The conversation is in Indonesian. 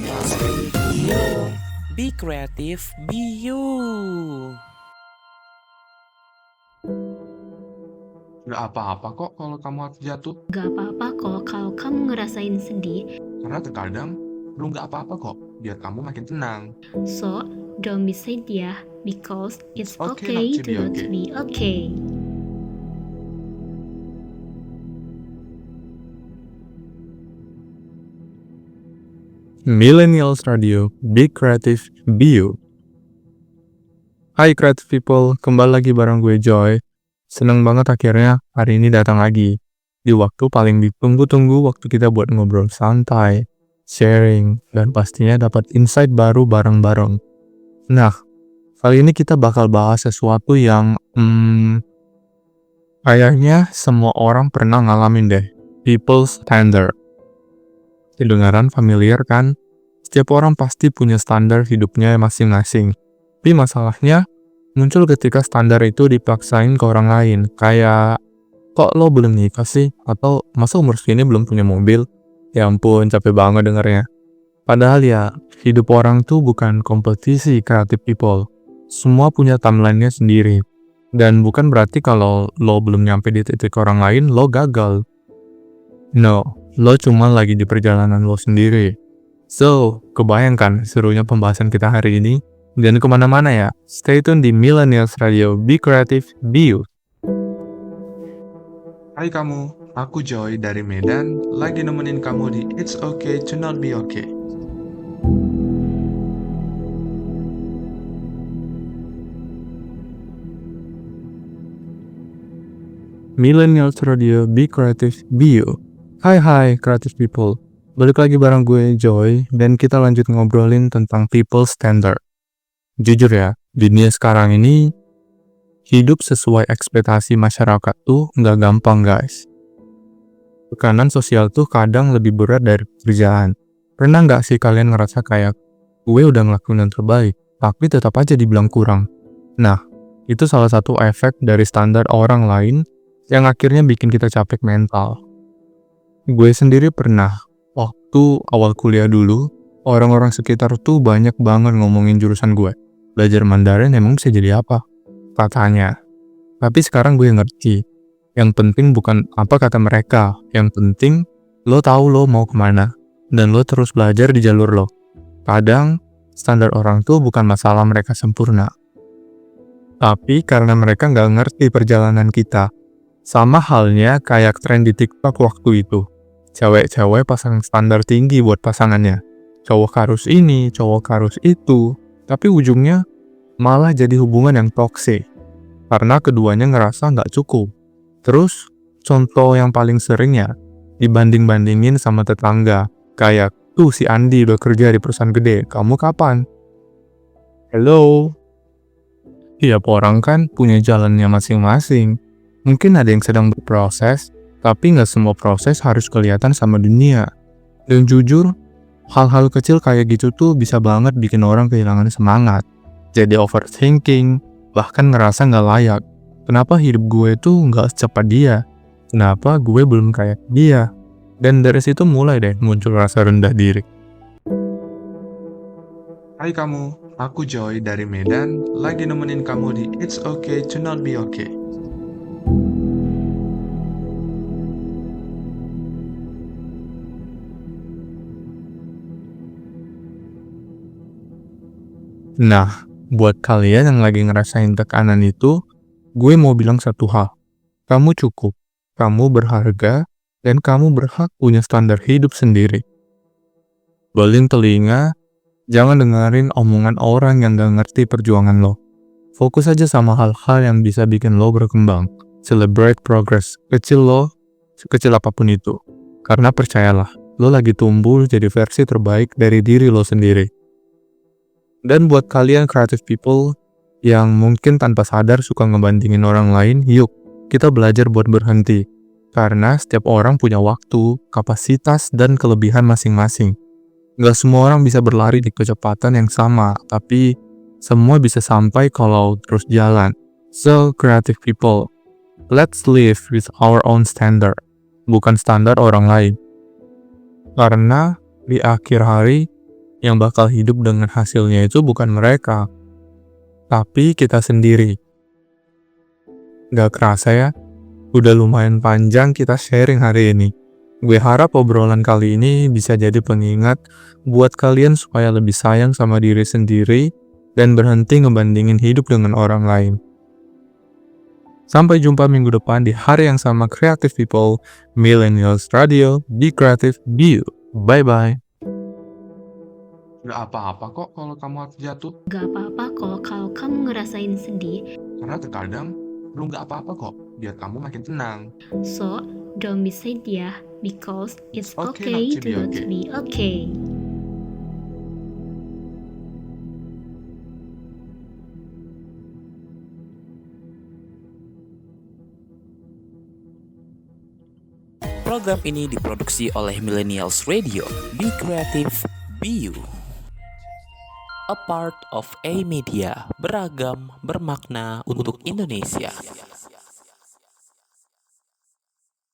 Radio. Be creative, be you. Nggak apa-apa kok kalau kamu habis jatuh, Gak apa-apa kok kalau kamu ngerasain sedih. karena terkadang lu nggak apa-apa kok, biar kamu makin tenang. So, don't be sad ya, because it's Okay okay not to to be not okay. be okay. Millennials Radio, Be Creative, Be You. Hai creative people, kembali lagi bareng gue Joy. Seneng banget akhirnya hari ini datang lagi. Di waktu paling ditunggu-tunggu waktu kita buat ngobrol santai, sharing, dan pastinya dapat insight baru bareng-bareng. Nah, kali ini kita bakal bahas sesuatu yang kayaknya semua orang pernah ngalamin deh. People's standard. Kedengaran familiar kan? Setiap orang pasti punya standar hidupnya masing-masing. Tapi masalahnya muncul ketika standar itu dipaksain ke orang lain. Kayak, kok lo belum nikah sih? Atau masa umur segini belum punya mobil? Ya ampun, capek banget dengernya. Padahal ya, hidup orang tuh bukan kompetisi creative people. Semua punya timeline-nya sendiri. Dan bukan berarti kalau lo belum nyampe di titik orang lain, lo gagal. No, lo cuma lagi di perjalanan lo sendiri. So, kebayangkan serunya pembahasan kita hari ini? Jangan kemana-mana ya. Stay tune di Millennials Radio, Be Creative, Be You. Hai kamu, aku Joy dari Medan, lagi nemenin kamu di It's Okay to Not Be Okay. Millennials Radio, Be Creative, Be You. Hai creative people. Balik lagi bareng gue Joy, dan kita lanjut ngobrolin tentang people standard. Jujur ya, dunia sekarang ini hidup sesuai ekspektasi masyarakat tuh nggak gampang guys. Tekanan sosial tuh kadang lebih berat dari pekerjaan. Pernah nggak sih kalian ngerasa kayak gue udah ngelakuin yang terbaik, tapi tetap aja dibilang kurang? Nah, itu salah satu efek dari standar orang lain yang akhirnya bikin kita capek mental. Gue sendiri pernah, waktu awal kuliah dulu, orang-orang sekitar tuh banyak banget ngomongin jurusan gue. Belajar Mandarin emang bisa jadi apa? Katanya. Tapi sekarang gue ngerti. Yang penting bukan apa kata mereka. Yang penting, lo tahu lo mau kemana. Dan lo terus belajar di jalur lo. Kadang, standar orang tuh bukan masalah mereka sempurna. Tapi karena mereka nggak ngerti perjalanan kita. Sama halnya kayak tren di TikTok waktu itu. Cewek-cewek pasang standar tinggi buat pasangannya. Cowok harus ini, cowok harus itu. Tapi ujungnya malah jadi hubungan yang toksik. Karena keduanya ngerasa nggak cukup. Terus, contoh yang paling sering ya, dibanding-bandingin sama tetangga. Kayak, tuh si Andi udah kerja di perusahaan gede, kamu kapan? Hello? Tiap orang kan punya jalannya masing-masing. Mungkin ada yang sedang berproses, tapi nggak semua proses harus kelihatan sama dunia. Dan jujur, hal-hal kecil kayak gitu tuh bisa banget bikin orang kehilangan semangat. Jadi overthinking, bahkan ngerasa nggak layak. Kenapa hidup gue tuh nggak secepat dia? Kenapa gue belum kayak dia? Dan dari situ mulai deh muncul rasa rendah diri. Hai kamu, aku Joy dari Medan, lagi nemenin kamu di It's Okay to Not Be Okay. Nah, buat kalian yang lagi ngerasain tekanan itu, gue mau bilang satu hal. Kamu cukup, kamu berharga, dan kamu berhak punya standar hidup sendiri. Boleh telinga, jangan dengerin omongan orang yang gak ngerti perjuangan lo. Fokus aja sama hal-hal yang bisa bikin lo berkembang. Celebrate progress, kecil lo, sekecil apapun itu. Karena percayalah, lo lagi tumbuh jadi versi terbaik dari diri lo sendiri. Dan buat kalian creative people yang mungkin tanpa sadar suka ngebandingin orang lain, yuk kita belajar buat berhenti. Karena setiap orang punya waktu, kapasitas, dan kelebihan masing-masing. Gak semua orang bisa berlari di kecepatan yang sama, tapi semua bisa sampai kalau terus jalan. So, creative people, let's live with our own standard, bukan standar orang lain. Karena di akhir hari, Yang bakal hidup dengan hasilnya itu bukan mereka, tapi kita sendiri. Gak kerasa ya, udah lumayan panjang kita sharing hari ini. Gue harap obrolan kali ini bisa jadi pengingat buat kalian supaya lebih sayang sama diri sendiri dan berhenti ngebandingin hidup dengan orang lain. Sampai jumpa minggu depan di hari yang sama Creative People, Millennials Radio, Be Creative, Be You. Bye-bye. Gak apa-apa kok kalau kamu harus jatuh. Gak apa-apa kalau kamu ngerasain sedih. Karena terkadang lu gak apa-apa kok, biar kamu makin tenang. So, don't be sad ya, because it's Okay okay not to not okay. be okay. Program ini diproduksi oleh Millennials Radio. Be Creative, Be You. A part of A Media, beragam, bermakna untuk Indonesia.